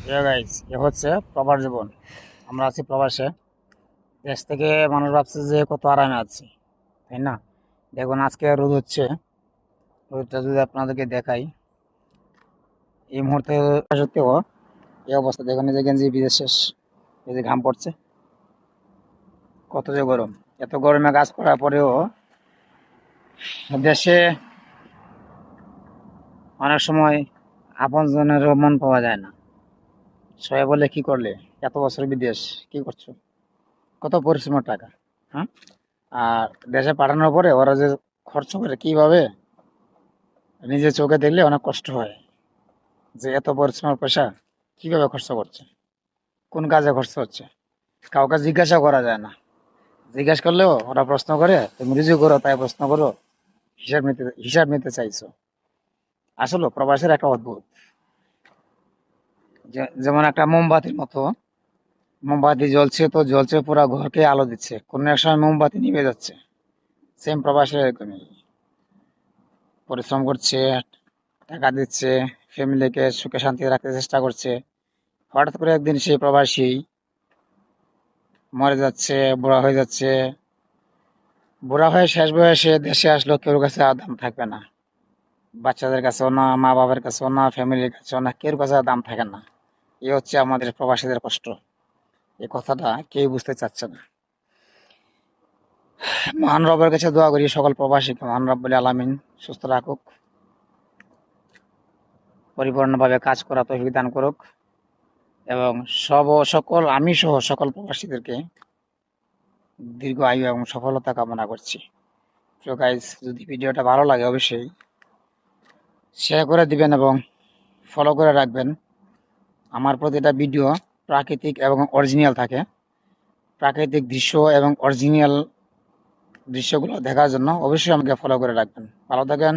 Guys এ হচ্ছে প্রবাস জীবন। আমরা আছি প্রবাসে। দেশ থেকে মানুষ ভাবছে যে কত আরামে আছি, তাই না? দেখুন আজকে রোদ হচ্ছে। রোদটা যদি আপনাদেরকে দেখাই, এই মুহূর্তে সত্যিও এই অবস্থা দেখুন, এই যে গেঞ্জি বিদেশ শেষ, এই যে ঘাম পড়ছে, কত যে গরম। এত গরমে কাজ করার পরেও দেশে অনেক সময় আপনজনেরও মন পাওয়া যায় না। সবাই বলে কি করলে, এত বছর বিদেশ কি করছো, কত পরিশ্রমের টাকা। হ্যাঁ, আর দেশে পাঠানোর পরে ওরা যে খরচ করে কিভাবে, নিজে চোখে দেখলে অনেক কষ্ট হয় যে এত পরিশ্রমের পয়সা কিভাবে খরচ করছে, কোন কাজে খরচ হচ্ছে। কাউকে জিজ্ঞাসা করা যায় না। জিজ্ঞাসা করলেও ওরা প্রশ্ন করে, তুমি রুজু করো তাই প্রশ্ন করো, হিসাব নিতে চাইছো। আসলে প্রবাসের একটা অদ্ভুত, যেমন একটা মোমবাতির মতো। মোমবাতি জ্বলছে তো জ্বলছে, পুরো ঘরকে আলো দিচ্ছে, কোন এক সময় মোমবাতি নিভে যাচ্ছে। সেম প্রবাসের এরকমই, পরিশ্রম করছে, টাকা দিচ্ছে, ফ্যামিলিকে সুখে শান্তি রাখতে চেষ্টা করছে। হঠাৎ করে একদিন সেই প্রবাসী মরে যাচ্ছে, বুড়া হয়ে যাচ্ছে। বুড়া হয়ে শেষ বয়সে দেশে আসলো, কেউ কাছে আর দাম থাকবে না। বাচ্চাদের কাছেও না, মা বাবার কাছেও না, ফ্যামিলির কাছেও না, কেউ কাছে আর দাম থাকে না। এ হচ্ছে আমাদের প্রবাসীদের কষ্ট। এই কথাটা কেউ বুঝতে চাচ্ছে না। মহান রবের কাছে দোয়া করি সকল প্রবাসীকে মহান রব্বুল আলামিন সুস্থ রাখুক, পরিপূর্ণভাবে কাজ করা তৌফিক দান করুক, এবং সকল আমি সহ সকল প্রবাসীদেরকে দীর্ঘ আয়ু এবং সফলতা কামনা করছি। তো গাইজ, যদি ভিডিওটা ভালো লাগে অবশ্যই শেয়ার করে দিবেন এবং ফলো করে রাখবেন। আমার প্রতিটা ভিডিও প্রাকৃতিক এবং অরিজিনাল থাকে। প্রাকৃতিক দৃশ্য এবং অরিজিনাল দৃশ্যগুলো দেখার জন্য অবশ্যই আমাকে ফলো করে রাখবেন। ভালো থাকেন।